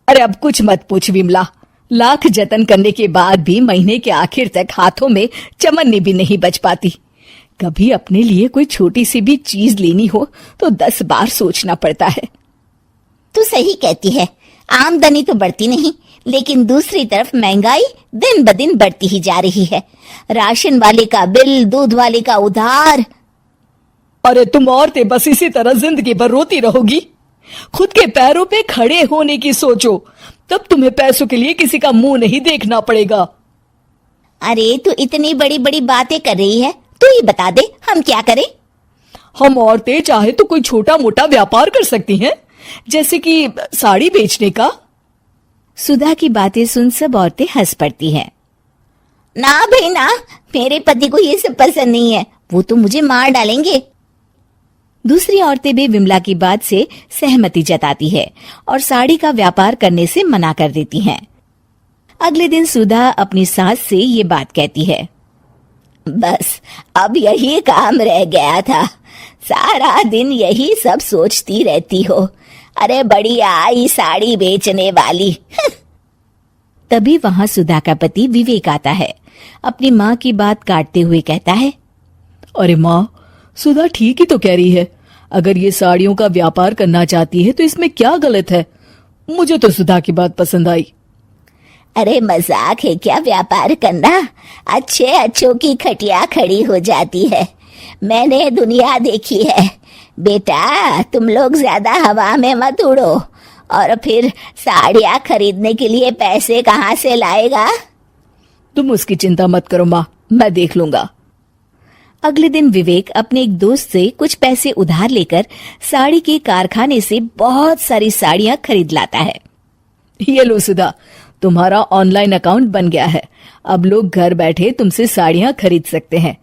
अरे अब कुछ मत पूछ विमला, लाख जतन करने के बाद भी महीने के आखिर तक हाथों में चमन्नी भी नहीं बच पाती। कभी अपने लिए कोई छोटी सी भी चीज लेनी हो तो 10 बार सोचना पड़ता है। तू सही कहती है, आमदनी तो बढ़ती नहीं, लेकिन दूसरी तरफ महंगाई दिन ब दिन बढ़ती ही जा रही है। राशन वाले का बिल, दूध वाले का उधार। अरे तुम औरतें बस इसी तरह जिंदगी भर रोती रहोगी। खुद के पैरों पे खड़े होने की सोचो, तब तुम्हें पैसों के लिए किसी का मुंह नहीं देखना पड़ेगा। अरे तू इतनी बड़ी बड़ी बातें कर रही है, तू ही बता दे हम क्या करें। हम औरतें चाहे तो कोई छोटा मोटा व्यापार कर सकती हैं, जैसे कि साड़ी बेचने का। सुधा की बातें सुन सब औरतें हंस पड़ती हैं। ना भाई ना, मेरे पति को ये सब पसंद नहीं है, वो तो मुझे मार डालेंगे। दूसरी औरतें भी विमला की बात से सहमति जताती है और साड़ी का व्यापार करने से मना कर देती हैं। अगले दिन सुधा अपनी सास से ये बात कहती है, बस अब यही काम रह गया था, सारा दिन यही सब सोचती रहती हो। अरे बढ़िया आई साड़ी बेचने वाली। तभी वहां सुधा का पति विवेक आता है। अपनी माँ की बात काटते हुए कहता है, अरे माँ, सुधा ठीक ही तो कह रही है। अगर ये साड़ियों का व्यापार करना चाहती है तो इसमें क्या गलत है। मुझे तो सुधा की बात पसंद आई। अरे मजाक है क्या व्यापार करना, अच्छे अच्छों की खटिया खड़ी हो जाती है। मैंने दुनिया देखी है बेटा, तुम लोग ज्यादा हवा में मत उड़ो। और फिर साड़ियाँ खरीदने के लिए पैसे कहाँ से लाएगा? तुम उसकी चिंता मत करो माँ, मैं देख लूंगा। अगले दिन विवेक अपने एक दोस्त से कुछ पैसे उधार लेकर साड़ी के कारखाने से बहुत सारी साड़ियाँ खरीद लाता है। ये लो सुधा, तुम्हारा ऑनलाइन अकाउंट बन गया है। अब लोग घर बैठे तुमसे साड़ियाँ खरीद सकते हैं।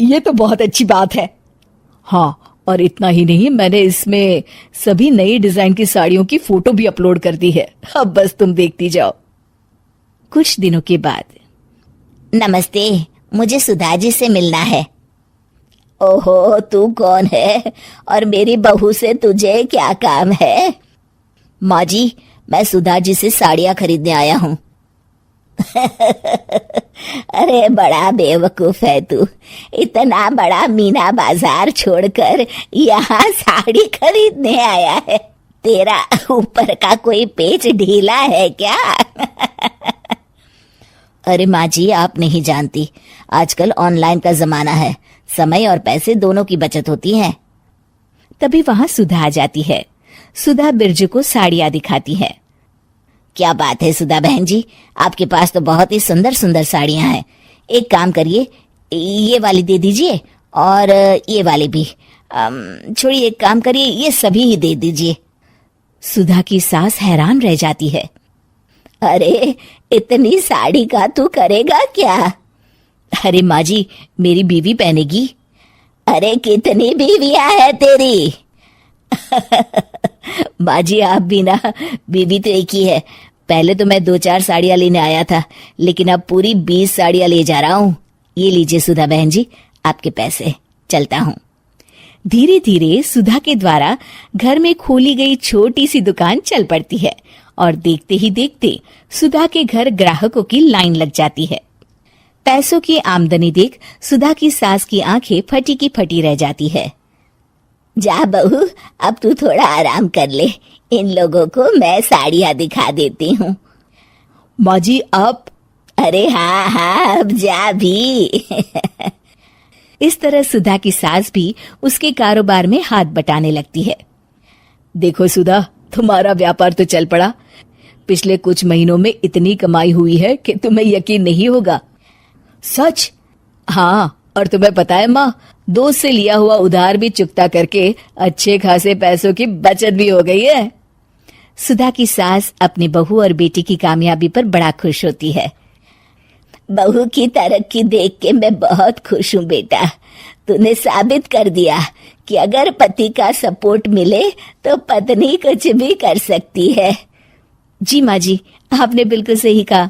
ये तो बहुत अच्छी बात है। हाँ, और इतना ही नहीं, मैंने इसमें सभी नई डिजाइन की साड़ियों की फोटो भी अपलोड कर दी है। अब बस तुम देखती जाओ। कुछ दिनों के बाद, नमस्ते, मुझे सुधा जी से मिलना है। ओहो, तू कौन है और मेरी बहू से तुझे क्या काम है? माँ जी, मैं सुधा जी से साड़ियाँ खरीदने आया हूँ। अरे बड़ा बेवकूफ है तू, इतना बड़ा मीना बाजार छोड़कर यहाँ साड़ी खरीदने आया है। तेरा ऊपर का कोई पेच ढीला है क्या? अरे माँ जी, आप नहीं जानती, आजकल ऑनलाइन का जमाना है, समय और पैसे दोनों की बचत होती है। तभी वहां सुधा आ जाती है। सुधा बिरजू को साड़ियाँ दिखाती है। क्या बात है सुधा बहन जी, आपके पास तो बहुत ही सुंदर सुंदर साड़ियाँ हैं। एक काम करिए, ये वाली दे दीजिए और ये वाली भी। छोड़िए, एक काम करिए, ये सभी ही दे दीजिए। सुधा की सास हैरान रह जाती है। अरे इतनी साड़ी का तू करेगा क्या? अरे माँ जी, मेरी बीवी पहनेगी। अरे कितनी बीवियां है तेरी? माँ जी आप भी ना, बीवी तो एक ही है। पहले तो मैं 2-4 साड़ियाँ लेने आया था, लेकिन अब पूरी 20 साड़ियाँ ले जा रहा हूँ। ये लीजिए सुधा बहन जी, आपके पैसे, चलता हूँ। धीरे धीरे सुधा के द्वारा घर में खोली गई छोटी सी दुकान चल पड़ती है और देखते ही देखते सुधा के घर ग्राहकों की लाइन लग जाती है। पैसों की आमदनी देख सुधा की सास की आंखें फटी की फटी रह जाती है। जा बहू, अब तू थोड़ा आराम कर ले, इन लोगों को मैं साड़ियाँ दिखा देती हूँ। माँ जी आप? अरे हाँ हाँ, अब जा भी। इस तरह सुधा की सास भी उसके कारोबार में हाथ बटाने लगती है। देखो सुधा, तुम्हारा व्यापार तो चल पड़ा। पिछले कुछ महीनों में इतनी कमाई हुई है कि तुम्हें यकीन नहीं होगा। सच? हाँ, और तुम्हें पता है माँ, दोस्त से लिया हुआ उधार भी चुकता करके अच्छे खासे पैसों की बचत भी हो गई है। सुधा की सास अपनी बहू और बेटी की कामयाबी पर बड़ा खुश होती है। बहू की तरक्की देख के मैं बहुत खुश हूँ बेटा। तूने साबित कर दिया कि अगर पति का सपोर्ट मिले तो पत्नी कुछ भी कर सकती है। जी माँ जी, आपने बिल्कुल सही कहा।